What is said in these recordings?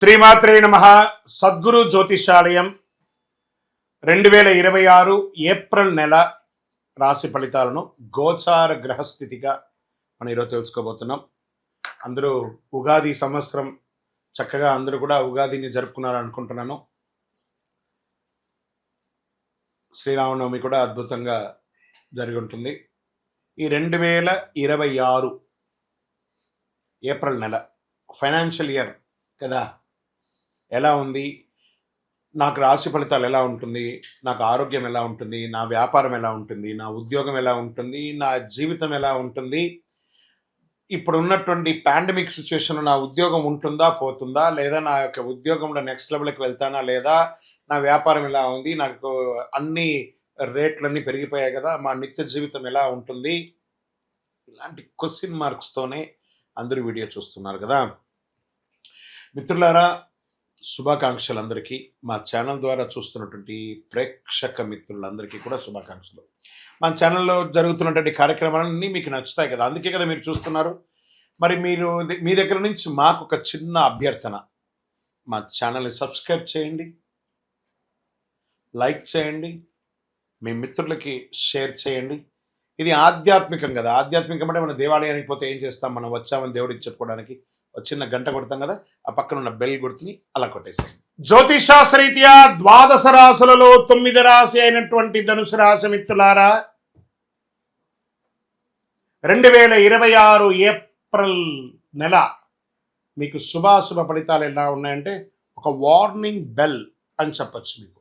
శ్రీమాత్రే నమః. సద్గురు జ్యోతిషాలయం 2026 ఏప్రిల్ నెల రాశి ఫలితాలను గోచార గ్రహస్థితిగా మనం ఈరోజు తెలుసుకోబోతున్నాం. అందరూ ఉగాది సంవత్సరం చక్కగా అందరూ కూడా ఉగాదిని జరుపుకున్నారు అనుకుంటున్నాను. శ్రీరామనవమి కూడా అద్భుతంగా జరిగి ఉంటుంది. ఈ 2026 ఏప్రిల్ నెల ఫైనాన్షియల్ ఇయర్ కదా, ఎలా ఉంది, నాకు రాశి ఫలితాలు ఎలా ఉంటుంది, నాకు ఆరోగ్యం ఎలా ఉంటుంది, నా వ్యాపారం ఎలా ఉంటుంది, నా ఉద్యోగం ఎలా ఉంటుంది, నా జీవితం ఎలా ఉంటుంది, ఇప్పుడు ఉన్నటువంటి పాండమిక్ సిచ్యువేషన్లో నా ఉద్యోగం ఉంటుందా పోతుందా, లేదా నా యొక్క ఉద్యోగంలో నెక్స్ట్ లెవెల్కి వెళ్తానా లేదా, నా వ్యాపారం ఎలా ఉంది, నాకు అన్ని రేట్లన్నీ పెరిగిపోయాయి కదా, మా నిత్య జీవితం ఎలా ఉంటుంది, ఇలాంటి క్వశ్చన్ మార్క్స్తోనే అందరూ వీడియో చూస్తున్నారు కదా. మిత్రులారా, శుభాకాంక్షలు అందరికీ. మా ఛానల్ ద్వారా చూస్తున్నటువంటి ప్రేక్షక మిత్రులందరికీ కూడా శుభాకాంక్షలు. మా ఛానల్లో జరుగుతున్నటువంటి కార్యక్రమాలన్నీ మీకు నచ్చుతాయి కదా, అందుకే కదా మీరు చూస్తున్నారు. మరి మీ దగ్గర నుంచి మాకు ఒక చిన్న అభ్యర్థన, మా ఛానల్ని సబ్స్క్రైబ్ చేయండి, లైక్ చేయండి, మీ మిత్రులకి షేర్ చేయండి. ఇది ఆధ్యాత్మికం కదా. ఆధ్యాత్మికం అంటే మనం దేవాలయానికి పోతే ఏం చేస్తాం, మనం వచ్చామని దేవుడికి చెప్పుకోవడానికి చిన్న గంట కొడతాం కదా, ఆ పక్కన ఉన్న బెల్ గుర్తుని అలా కొట్టేస్తాం. జ్యోతిష్ శాస్త్రరీత్యా 12 రాశులలో 9 రాశి అయినటువంటి ధనుసు రాశి మిత్రులారా, 2026 ఏప్రిల్ నెల మీకు శుభాశుభ ఫలితాలు ఎలా ఉన్నాయంటే ఒక వార్నింగ్ బెల్ అని చెప్పచ్చు. మీకు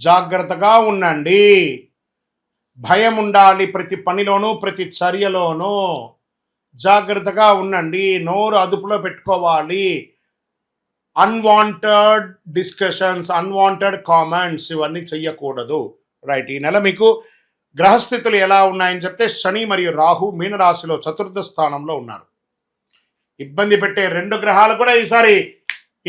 జాగ్రత్తగా ఉండండి, భయం ఉండాలి, ప్రతి పనిలోనూ ప్రతి చర్యలోనూ జాగ్రత్తగా ఉండండి, నోరు అదుపులో పెట్టుకోవాలి. అన్వాంటెడ్ డిస్కషన్స్, అన్వాంటెడ్ కామెంట్స్ ఇవన్నీ చెయ్యకూడదు. రైట్. ఈ నెల మీకు గ్రహస్థితులు ఎలా ఉన్నాయని చెప్తే, శని మరియు రాహు మీనరాశిలో చతుర్థ స్థానంలో ఉన్నారు. ఇబ్బంది పెట్టే 2 గ్రహాలు కూడా ఈసారి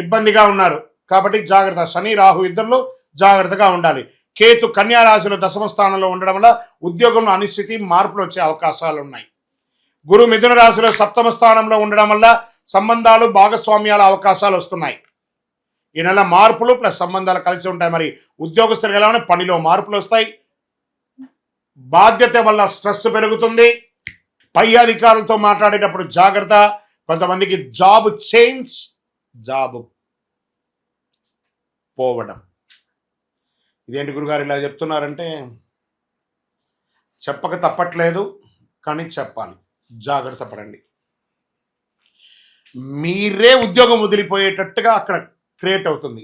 ఇబ్బందిగా ఉన్నారు కాబట్టి జాగ్రత్త. శని రాహు ఇద్దరిలో జాగ్రత్తగా ఉండాలి. కేతు కన్యా రాశిలో దశమ స్థానంలో ఉండడం వల్ల ఉద్యోగంలో అనిశ్చితి, మార్పులు వచ్చే అవకాశాలు ఉన్నాయి. గురు మిథున రాశిలో సప్తమ స్థానంలో ఉండడం వల్ల సంబంధాలు, భాగస్వామ్యాల అవకాశాలు వస్తున్నాయి. ఈ నెల మార్పులు ప్లస్ సంబంధాలు కలిసి ఉంటాయి. మరి ఉద్యోగస్తులకు ఎలా ఉన్నాయి, పనిలో మార్పులు వస్తాయి, బాధ్యత వల్ల స్ట్రెస్ పెరుగుతుంది, పై అధికారులతో మాట్లాడేటప్పుడు జాగ్రత్త. కొంతమందికి జాబ్ చేంజ్, జాబ్ పోవడం. ఇదేంటి గురుగారు ఇలా చెప్తున్నారంటే, చెప్పక తప్పట్లేదు కానీ చెప్పాలి. జాగ్రత్త పడండి. మీరే ఉద్యోగం వదిలిపోయేటట్టుగా అక్కడ క్రియేట్ అవుతుంది.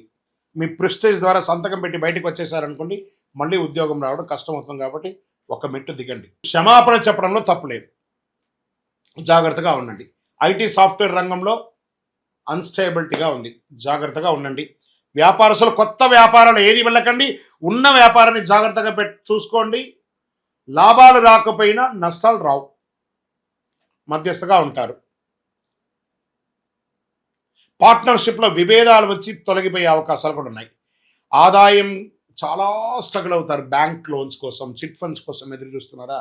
మీ ప్రెస్టేజ్ ద్వారా సంతకం పెట్టి బయటకు వచ్చేసారనుకోండి, మళ్ళీ ఉద్యోగం రావడం కష్టం అవుతుంది. కాబట్టి ఒక మెట్టు దిగండి. క్షమాపణ చెప్పడంలో తప్పులేదు, జాగ్రత్తగా ఉండండి. ఐటీ సాఫ్ట్వేర్ రంగంలో అన్స్టేబిలిటీగా ఉంది, జాగ్రత్తగా ఉండండి. వ్యాపారస్తులు కొత్త వ్యాపారాలు ఏది వెళ్ళకండి, ఉన్న వ్యాపారాన్ని జాగ్రత్తగా చూసుకోండి. లాభాలు రాకపోయినా నష్టాలు రావు, మధ్యస్థగా ఉంటారు. పార్ట్నర్షిప్లో విభేదాలు వచ్చి తొలగిపోయే అవకాశాలు కూడా ఉన్నాయి. ఆదాయం చాలా స్ట్రగుల్ అవుతారు. బ్యాంక్ లోన్స్ కోసం, చిట్ ఫండ్స్ కోసం ఎదురు చూస్తున్నారా,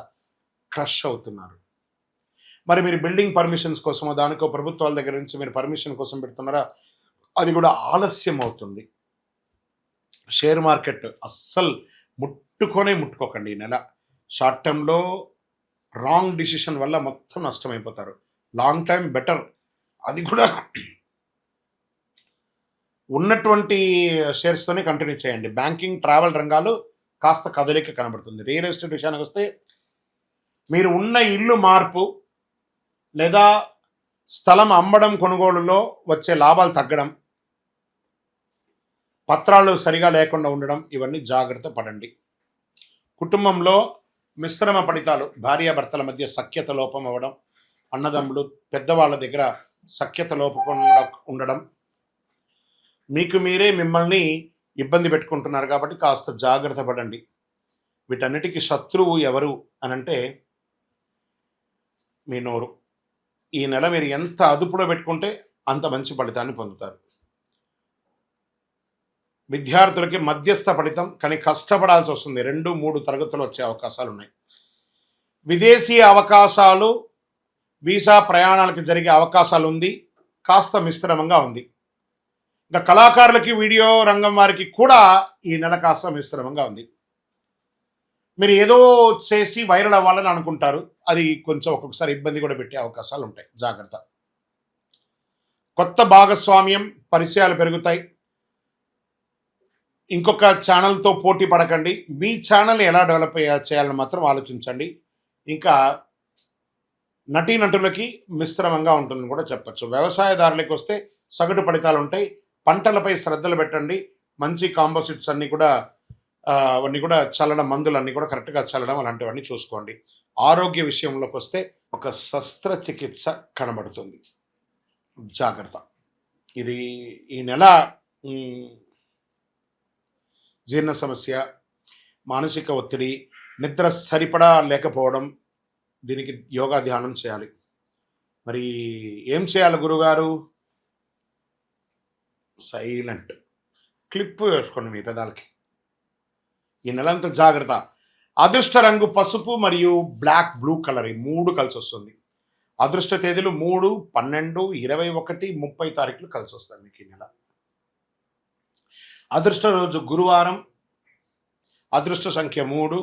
క్రష్ అవుతున్నారు. మరి మీరు బిల్డింగ్ పర్మిషన్స్ కోసమో దానికో ప్రభుత్వాల దగ్గర నుంచి మీరు పర్మిషన్ కోసం పెడుతున్నారా, అది కూడా ఆలస్యం అవుతుంది. షేర్ మార్కెట్ అస్సలు ముట్టుకోకండి. ఈ నెల షార్ట్ టర్మ్లో రాంగ్ డిసిషన్ వల్ల మొత్తం నష్టమైపోతారు. Long time better. అది కూడా ఉన్నటువంటి షేర్స్తోనే కంటిన్యూ చేయండి. బ్యాంకింగ్, ట్రావెల్ రంగాలు కాస్త కదలిక కనబడుతుంది. రియల్ ఎస్టేట్ విషయానికి వస్తే, మీరు ఉన్న ఇల్లు మార్పు లేదా స్థలం అమ్మడం, కొనుగోలులో వచ్చే లాభాలు తగ్గడం, పత్రాలు సరిగా లేకుండా ఉండడం, ఇవన్నీ జాగ్రత్త పడండి. కుటుంబంలో మిశ్రమ ఫలితాలు, భార్యాభర్తల మధ్య సఖ్యత లోపం అవ్వడం, అన్నదమ్ములు, పెద్దవాళ్ళ దగ్గర సఖ్యత లోపం ఉండడం, మీకు మీరే మిమ్మల్ని ఇబ్బంది పెట్టుకుంటున్నారు కాబట్టి కాస్త జాగ్రత్త పడండి. వీటన్నిటికీ శత్రువు ఎవరు అనంటే మీ నోరు. ఈ నెల మీరు ఎంత అదుపులో పెట్టుకుంటే అంత మంచి ఫలితాన్ని పొందుతారు. విద్యార్థులకి మధ్యస్థ ఫలితం, కానీ కష్టపడాల్సి వస్తుంది. 2, 3 తరగతులు వచ్చే అవకాశాలు ఉన్నాయి. విదేశీ అవకాశాలు, వీసా ప్రయాణాలకు జరిగే అవకాశాలు ఉంది. కాస్త మిశ్రమంగా ఉంది. ఇంకా కళాకారులకి, వీడియో రంగం వారికి కూడా ఈ నెల కాస్త మిశ్రమంగా ఉంది. మీరు ఏదో చేసి వైరల్ అవ్వాలని అనుకుంటారు, అది కొంచెం ఒక్కొక్కసారి ఇబ్బంది కూడా పెట్టే అవకాశాలు ఉంటాయి, జాగ్రత్త. కొత్త భాగస్వామ్యం, పరిచయాలు పెరుగుతాయి. ఇంకొక ఛానల్తో పోటీ పడకండి, మీ ఛానల్ ఎలా డెవలప్ చేయాలని మాత్రం ఆలోచించండి. ఇంకా నటీనటులకి మిశ్రమంగా ఉంటుందని కూడా చెప్పచ్చు. వ్యవసాయదారులకు వస్తే సగటు ఫలితాలు ఉంటాయి. పంటలపై శ్రద్ధలు పెట్టండి. మంచి కాంపోజిట్స్ అన్నీ కూడా అవన్నీ కూడా చల్లడం, మందులు అన్నీ కూడా కరెక్ట్గా చల్లడం, అలాంటివన్నీ చూసుకోండి. ఆరోగ్య విషయంలోకి వస్తే ఒక శస్త్రచికిత్స కనబడుతుంది, జాగ్రత్త. ఇది ఈ నెల జీర్ణ సమస్య, మానసిక ఒత్తిడి, నిద్ర సరిపడా లేకపోవడం, దీనికి యోగా ధ్యానం చేయాలి. మరి ఏం చేయాలి గురుగారు? సైలెంట్ క్లిప్ వేసుకోండి మీ పెదాలకి. ఈ నెలంతా జాగ్రత్త. అదృష్ట రంగు పసుపు మరియు బ్లాక్, బ్లూ కలర్, ఈ 3 కలిసి వస్తుంది. అదృష్ట తేదీలు 3, 12, 21, 30 తారీఖులు కలిసి వస్తాయి మీకు ఈ నెల. అదృష్ట రోజు గురువారం, అదృష్ట సంఖ్య 3.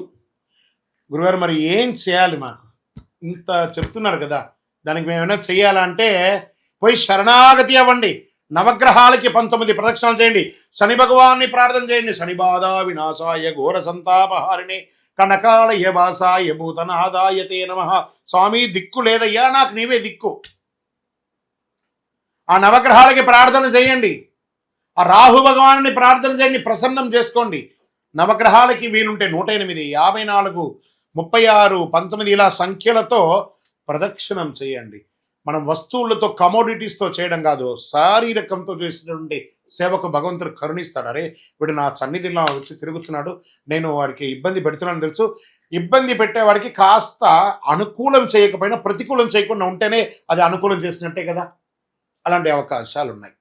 గురువారం మరి ఏం చేయాలి? మాకు ఇంత చెప్తున్నారు కదా, దానికి మేము ఏమైనా చేయాలంటే పోయి శరణాగతి అవ్వండి. నవగ్రహాలకి 19 ప్రదక్షిణాలు చేయండి. శని భగవాన్ని ప్రార్థన చేయండి. శని బాధ వినాశాయ ఘోర సంతాపహారిణి కనకాలయ వాసాయ భూతనాదాయతే నమః. స్వామి దిక్కు లేదయ్యా, నాకు నీవే దిక్కు. ఆ నవగ్రహాలకి ప్రార్థన చేయండి. ఆ రాహు భగవాన్ని ప్రార్థన చేయండి, ప్రసన్నం చేసుకోండి. నవగ్రహాలకి వీలుంటే 108, 54, 36, 19 ఇలా సంఖ్యలతో ప్రదక్షిణం చేయండి. మనం వస్తువులతో, కమోడిటీస్తో చేయడం కాదు, శారీరకంతో చేసినటువంటి సేవకు భగవంతుడు కరుణిస్తాడు. అరే వీడు నా సన్నిధిలో వచ్చి తిరుగుతున్నాడు, నేను వాడికి ఇబ్బంది పెడుతున్నాను తెలుసు. ఇబ్బంది పెట్టేవాడికి కాస్త అనుకూలం చేయకపోయినా ప్రతికూలం చేయకుండా ఉంటేనే అది అనుకూలం చేసినట్టే కదా. అలాంటి అవకాశాలు ఉన్నాయి.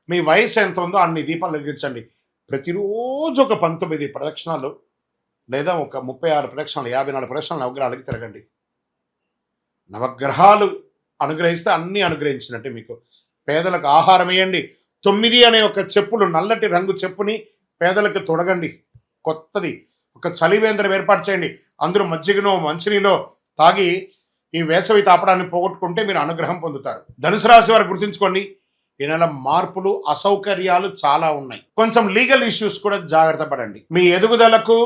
మీ వయసు ఎంత ఉందో అన్ని దీపాలు వెలిగించండి. ప్రతిరోజు ఒక 19 ప్రదక్షిణాలు లేదా ఒక 36 ప్రదక్షిణాలు, 54 ప్రదక్షిణాలు నవగ్రహాలకి తిరగండి. నవగ్రహాలు అనుగ్రహిస్తే అన్నీ అనుగ్రహించినట్టే మీకు. పేదలకు ఆహారం వేయండి. 9 అనే ఒక చెప్పులు, నల్లటి రంగు చెప్పుని పేదలకు తొడగండి. కొత్తది ఒక చలివేంద్రం ఏర్పాటు చేయండి. అందరూ మజ్జిగనో మంచినీలో తాగి ఈ వేసవి తాపడాన్ని పోగొట్టుకుంటే మీరు అనుగ్రహం పొందుతారు. ధనుసు రాశి వారు గుర్తుంచుకోండి, ఈ నెల మార్పులు, అసౌకర్యాలు చాలా ఉన్నాయి. కొంచెం లీగల్ ఇష్యూస్ కూడా జాగ్రత్త పడండి. మీ ఎదుగుదలకు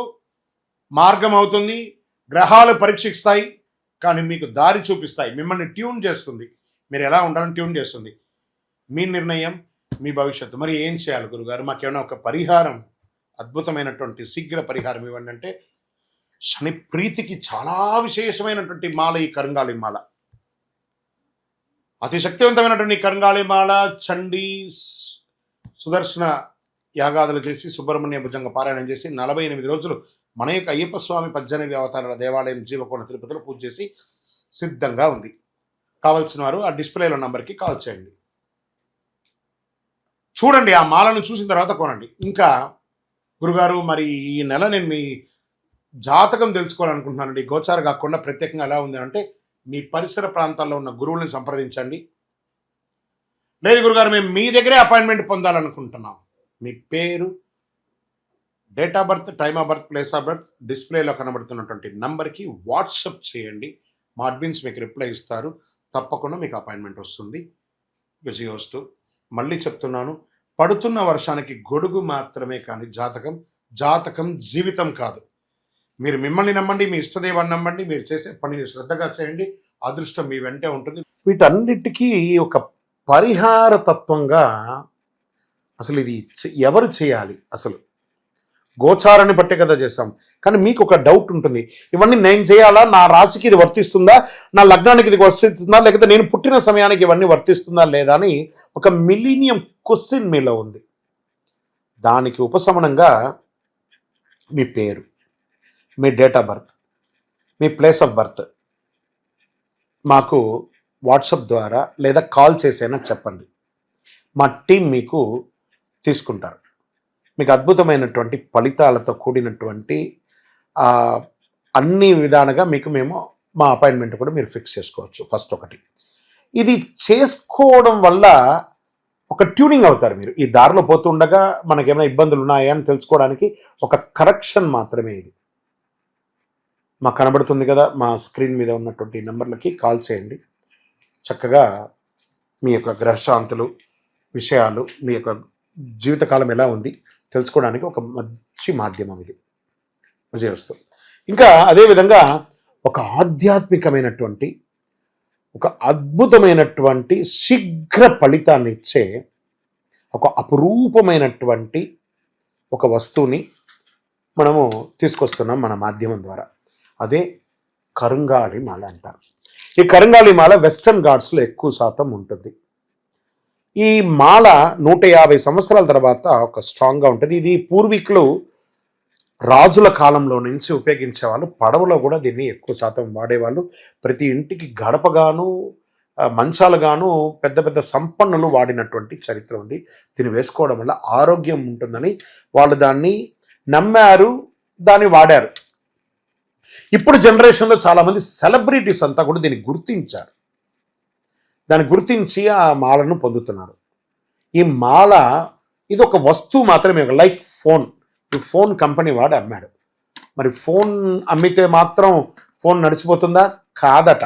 మార్గం అవుతుంది. గ్రహాలు పరీక్షిస్తాయి, కానీ మీకు దారి చూపిస్తాయి. మిమ్మల్ని ట్యూన్ చేస్తుంది, మీరు ఎలా ఉండాలని ట్యూన్ చేస్తుంది. మీ నిర్ణయం, మీ భవిష్యత్తు. మరి ఏం చేయాలి గురుగారు? మాకేమైనా ఒక పరిహారం, అద్భుతమైనటువంటి శీఘ్ర పరిహారం ఇవ్వండి అంటే, శని ప్రీతికి చాలా విశేషమైనటువంటి మాల ఈ కరుంగాళి మాల. అతి శక్తివంతమైనటువంటి కరుంగాళి మాల, చండీ సుదర్శన యాగాదులు చేసి, సుబ్రహ్మణ్య భుజంగ పారాయణం చేసి 48 రోజులు మన యొక్క అయ్యప్ప స్వామి 18 అవతారాల దేవాలయం జీవకోణ తిరుపతిలో పూజ చేసి సిద్ధంగా ఉంది. కావాల్సిన వారు ఆ డిస్ప్లేలో నంబర్కి కాల్ చేయండి. చూడండి, ఆ మాలను చూసిన తర్వాత కొనండి. ఇంకా గురుగారు మరి ఈ నెల నేను మీ జాతకం తెలుసుకోవాలనుకుంటున్నానండి. గోచార కాకుండా ప్రత్యేకంగా ఎలా ఉంది అంటే, మీ పరిసర ప్రాంతాల్లో ఉన్న గురువుల్ని సంప్రదించండి. లేదు గురుగారు మేము మీ దగ్గరే అపాయింట్మెంట్ పొందాలనుకుంటున్నాం, మీ పేరు, date of birth, time of birth, place of birth డిస్ప్లేలో కనబడుతున్నటువంటి నంబర్కి వాట్సప్ చేయండి. మా అడ్మిన్స్ మీకు రిప్లై ఇస్తారు. తప్పకుండా మీకు అపాయింట్మెంట్ వస్తుంది. విజయోస్తు. మళ్ళీ చెప్తున్నాను, పడుతున్న వర్షానికి గొడుగు మాత్రమే కానీ జాతకం జీవితం కాదు. మీరు మిమ్మల్ని నమ్మండి, మీ ఇష్టదేవాన్ని నమ్మండి, మీరు చేసే పనిని శ్రద్ధగా చేయండి, అదృష్టం మీ వెంటే ఉంటుంది. వీటన్నిటికీ ఒక పరిహార తత్వంగా అసలు ఇది ఎవరు చేయాలి? అసలు గోచారాన్ని బట్టే కదా చేస్తాం. కానీ మీకు ఒక డౌట్ ఉంటుంది, ఇవన్నీ నేను చేయాలా, నా రాశికి ఇది వర్తిస్తుందా, నా లగ్నానికి ఇది వర్తిస్తుందా, లేకపోతే నేను పుట్టిన సమయానికి ఇవన్నీ వర్తిస్తుందా లేదా అని ఒక మిలీనియం క్వశ్చన్ మీలో ఉంది. దానికి ఉపశమనంగా మీ పేరు, మీ డేట్ ఆఫ్ బర్త్, మీ ప్లేస్ ఆఫ్ బర్త్ మాకు వాట్సాప్ ద్వారా లేదా కాల్ చేసైనా చెప్పండి. మా టీం మీకు తీసుకుంటారు. మీకు అద్భుతమైనటువంటి ఫలితాలతో కూడినటువంటి అన్ని విధాలుగా మేము మా అపాయింట్మెంట్ కూడా మీరు ఫిక్స్ చేసుకోవచ్చు. ఫస్ట్ ఒకటి, ఇది చేసుకోవడం వల్ల ఒక ట్యూనింగ్ అవుతారు మీరు. ఈ దారిలో పోతుండగా మనకేమైనా ఇబ్బందులు ఉన్నాయా అని తెలుసుకోవడానికి ఒక కరెక్షన్ మాత్రమే ఇది. మాకు కనబడుతుంది కదా, మా స్క్రీన్ మీద ఉన్నటువంటి నెంబర్లకి కాల్ చేయండి. చక్కగా మీ యొక్క గ్రహశాంతులు విషయాలు, మీ యొక్క జీవితకాలం ఎలా ఉంది తెలుసుకోవడానికి ఒక మంచి మాధ్యమం ఇది. విజయవస్తు. ఇంకా అదేవిధంగా ఒక ఆధ్యాత్మికమైనటువంటి, ఒక అద్భుతమైనటువంటి శీఘ్ర ఫలితాన్ని ఇచ్చే ఒక అపురూపమైనటువంటి ఒక వస్తువుని మనము తీసుకొస్తున్నాం మన మాధ్యమం ద్వారా. అదే కరుంగాళి మాల అంటారు. ఈ కరుంగాళి మాల వెస్టర్న్ ఘాట్స్లో ఎక్కువ శాతం ఉంటుంది. ఈ మాల 150 సంవత్సరాల తర్వాత ఒక స్ట్రాంగ్గా ఉంటుంది. ఇది పూర్వీకులు రాజుల కాలంలో నుంచి ఉపయోగించేవాళ్ళు. పడవలో కూడా దీన్ని ఎక్కువ శాతం వాడేవాళ్ళు. ప్రతి ఇంటికి గడపగాను, మంచాలుగాను పెద్ద పెద్ద సంపన్నులు వాడినటువంటి చరిత్ర ఉంది. దీన్ని వేసుకోవడం వల్ల ఆరోగ్యం ఉంటుందని వాళ్ళు దాన్ని నమ్మారు, దాన్ని వాడారు. ఇప్పుడు జనరేషన్లో చాలామంది సెలబ్రిటీస్ అంతా కూడా దీన్ని గుర్తించారు. దాన్ని గుర్తించి ఆ మాలను పొందుతున్నారు. ఈ మాల ఇది ఒక వస్తువు మాత్రమే, లైక్ ఫోన్. ఈ ఫోన్ కంపెనీ వాడు అమ్మాడు. మరి ఫోన్ అమ్మితే మాత్రం ఫోన్ నడిచిపోతుందా? కాదట.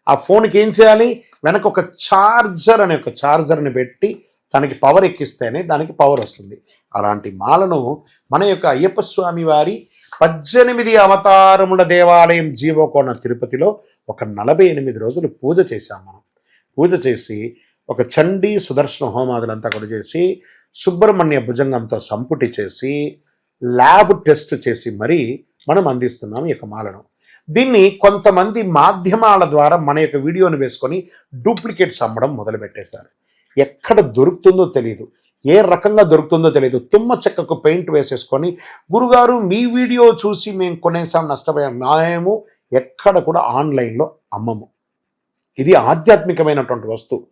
ఆ ఫోన్కి ఏం చేయాలి? వెనక ఒక ఛార్జర్ని పెట్టి దానికి పవర్ ఎక్కిస్తేనే దానికి పవర్ వస్తుంది. అలాంటి మాలను మన యొక్క అయ్యప్ప స్వామి వారి 18 అవతారముల దేవాలయం జీవకోణ తిరుపతిలో ఒక 48 రోజులు పూజ చేశాం మనం. పూజ చేసి ఒక చండీ సుదర్శన హోమాదులంతా కూడా చేసి, సుబ్రహ్మణ్య భుజంగంతో సంపుటి చేసి, ల్యాబ్ టెస్ట్ చేసి మరీ మనం అందిస్తున్నాం ఈ యొక్క మాలను. దీన్ని కొంతమంది మాధ్యమాల ద్వారా మన యొక్క వీడియోని వేసుకొని డూప్లికేట్స్ అమ్మడం మొదలుపెట్టేశారు. ఎక్కడ దొరుకుతుందో తెలియదు, ఏ రకంగా దొరుకుతుందో తెలియదు. తుమ్మ చెక్కకు పెయింట్ వేసేసుకొని, గురుగారు మీ వీడియో చూసి మేము కొనేసాం, నష్టపోయాం. మేము ఎక్కడ కూడా ఆన్లైన్లో అమ్మము. ఇది ఆధ్యాత్మికమైనటువంటి వస్తువు.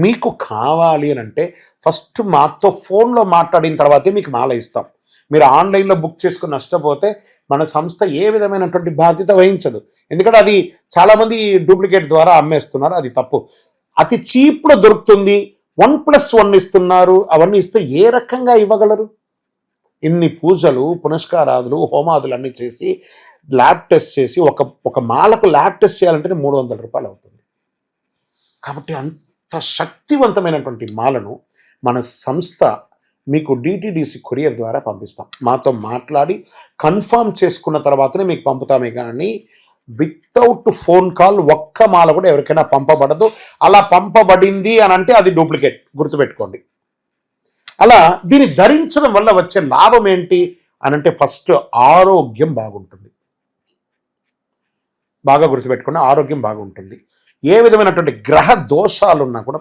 మీకు కావాలి అని అంటే ఫస్ట్ మాతో ఫోన్లో మాట్లాడిన తర్వాతే మీకు మాల ఇస్తాం. మీరు ఆన్లైన్లో బుక్ చేసుకుని నష్టపోతే మన సంస్థ ఏ విధమైనటువంటి బాధ్యత వహించదు. ఎందుకంటే అది చాలామంది డూప్లికేట్ ద్వారా అమ్మేస్తున్నారు, అది తప్పు. అతి చీప్లో దొరుకుతుంది, 1+1 ఇస్తున్నారు. అవన్నీ ఇస్తే ఏ రకంగా ఇవ్వగలరు? ఇన్ని పూజలు, పునస్కారాదులు, హోమాదులు అన్నీ చేసి ల్యాబ్ టెస్ట్ చేసి ఒక మాలకు ల్యాబ్ టెస్ట్ చేయాలంటే 300 రూపాయలు అవుతుంది. కాబట్టి అంత శక్తివంతమైనటువంటి మాలను మన సంస్థ మీకు డిటిడిసి కొరియర్ ద్వారా పంపిస్తాం. మాతో మాట్లాడి కన్ఫర్మ్ చేసుకున్న తర్వాతనే మీకు పంపుతామే కానీ వితౌట్ ఫోన్ కాల్ ఒక్క మాల కూడా ఎవరికైనా పంపబడదు. అలా పంపబడింది అని అంటే అది డూప్లికేట్, గుర్తుపెట్టుకోండి. అలా దీన్ని ధరించడం వల్ల వచ్చే లాభం ఏంటి అని అంటే ఫస్ట్ ఆరోగ్యం బాగుంటుంది. బాగా గుర్తుపెట్టుకోండి, ఆరోగ్యం బాగుంటుంది. ఏ విధమైనటువంటి గ్రహ దోషాలున్నా కూడా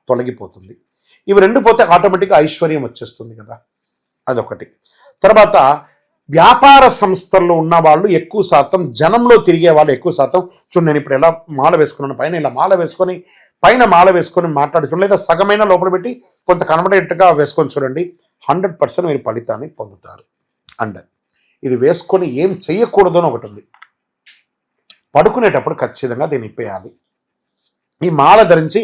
తొలగిపోతుంది. ఇవి రెండు పోతే ఆటోమేటిక్గా ఐశ్వర్యం వచ్చేస్తుంది కదా, అదొకటి. తర్వాత వ్యాపార సంస్థల్లో ఉన్న వాళ్ళు ఎక్కువ శాతం, జనంలో తిరిగే వాళ్ళు ఎక్కువ శాతం, చూడండి నేను ఇప్పుడు ఎలా మాల వేసుకున్నాను, పైన ఇలా మాల వేసుకొని పైన మాల వేసుకొని మాట్లాడుతున్నాను, లేదా సగమైన లోపల పెట్టి కొంత కనబడేట్టుగా వేసుకొని చూడండి, 100% మీరు ఫలితాన్ని పొందుతారు. అండ్ ఇది వేసుకొని ఏం చెయ్యకూడదు అని ఒకటి ఉంది. పడుకునేటప్పుడు ఖచ్చితంగా దీన్ని ఇప్పేయాలి. ఈ మాల ధరించి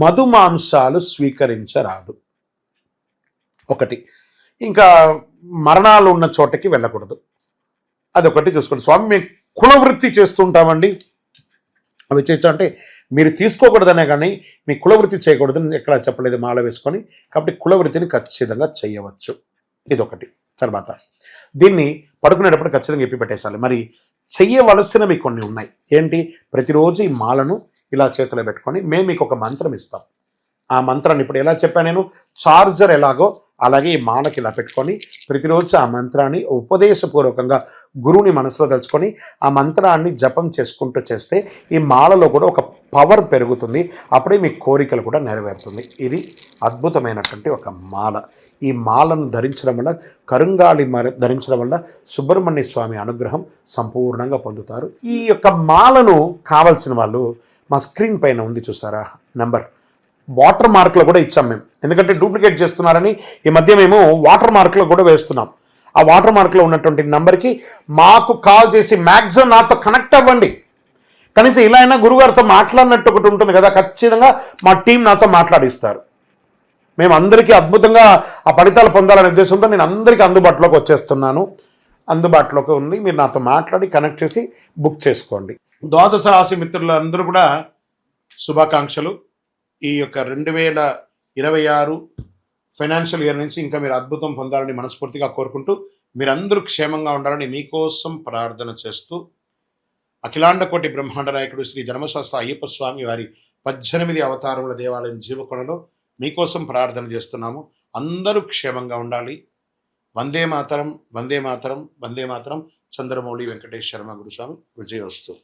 మధుమాంసాలు స్వీకరించరాదు, ఒకటి. ఇంకా మరణాలు ఉన్న చోటకి వెళ్ళకూడదు, అదొకటి చూసుకోండి. స్వామి మేము కులవృత్తి చేస్తుంటామండి, అవి చేయొచ్చు అంటే మీరు తీసుకోకూడదనే కానీ మీ కులవృత్తి చేయకూడదని ఎక్కడ చెప్పలేదు మాల వేసుకొని. కాబట్టి కులవృత్తిని ఖచ్చితంగా చేయవచ్చు, ఇదొకటి. తర్వాత దీన్ని పడుకునేటప్పుడు ఖచ్చితంగా ఎప్పి పెట్టేసాలి. మరి చెయ్యవలసినవి కొన్ని ఉన్నాయి. ఏంటి? ప్రతిరోజు ఈ మాలను ఇలా చేతిలో పెట్టుకొని మేము మీకు ఒక మంత్రం ఇస్తాం. ఆ మంత్రాన్ని ఇప్పుడు ఎలా చెప్పాను నేను, చార్జర్ ఎలాగో అలాగే ఈ మాలకి ఇలా పెట్టుకొని ప్రతిరోజు ఆ మంత్రాన్ని ఉపదేశపూర్వకంగా గురువుని మనసులో తెలుసుకొని ఆ మంత్రాన్ని జపం చేసుకుంటూ చేస్తే ఈ మాలలో కూడా ఒక పవర్ పెరుగుతుంది. అప్పుడే మీ కోరికలు కూడా నెరవేరుతుంది. ఇది అద్భుతమైనటువంటి ఒక మాల. ఈ మాలను ధరించడం వల్ల, కరుంగాళి ధరించడం వల్ల సుబ్రహ్మణ్య స్వామి అనుగ్రహం సంపూర్ణంగా పొందుతారు. ఈ యొక్క మాలను కావాల్సిన వాళ్ళు మా స్క్రీన్ పైన ఉంది చూసారా నెంబర్, వాటర్ మార్క్లో కూడా ఇచ్చాం మేము. ఎందుకంటే డూప్లికేట్ చేస్తున్నారని ఈ మధ్య మేము వాటర్ మార్క్లో కూడా వేస్తున్నాం. ఆ వాటర్ మార్క్లో ఉన్నటువంటి నెంబర్కి మాకు కాల్ చేసి మ్యాక్సిమం నాతో కనెక్ట్ అవ్వండి. కనీసం ఇలా అయినా గురుగారితో మాట్లాడినట్టు ఒకటి ఉంటుంది కదా, ఖచ్చితంగా మా టీం నాతో మాట్లాడిస్తారు. మేము అందరికీ అద్భుతంగా ఆ ఫలితాలు పొందాలనే ఉద్దేశంతో నేను అందరికీ అందుబాటులోకి వచ్చేస్తున్నాను. అందుబాటులోకి ఉంది. మీరు నాతో మాట్లాడి కనెక్ట్ చేసి బుక్ చేసుకోండి. ద్వాదశ రాశి మిత్రులందరూ కూడా శుభాకాంక్షలు. ఈ యొక్క 2026 ఫైనాన్షియల్ ఇయర్ నుంచి ఇంకా మీరు అద్భుతం పొందాలని మనస్ఫూర్తిగా కోరుకుంటూ, మీరందరూ క్షేమంగా ఉండాలని మీకోసం ప్రార్థన చేస్తూ, అఖిలాండ కోటి బ్రహ్మాండ నాయకుడు శ్రీ ధర్మశాస్త్ర అయ్యప్ప స్వామి వారి 18 అవతారముల దేవాలయం జీవకొండలో మీకోసం ప్రార్థన చేస్తున్నాము. అందరూ క్షేమంగా ఉండాలి. వందే మాతరం, వందే మాతరం, వందే మాతరం. చంద్రమౌళి వెంకటేష్ శర్మ గురుస్వామి. విజయోస్తు.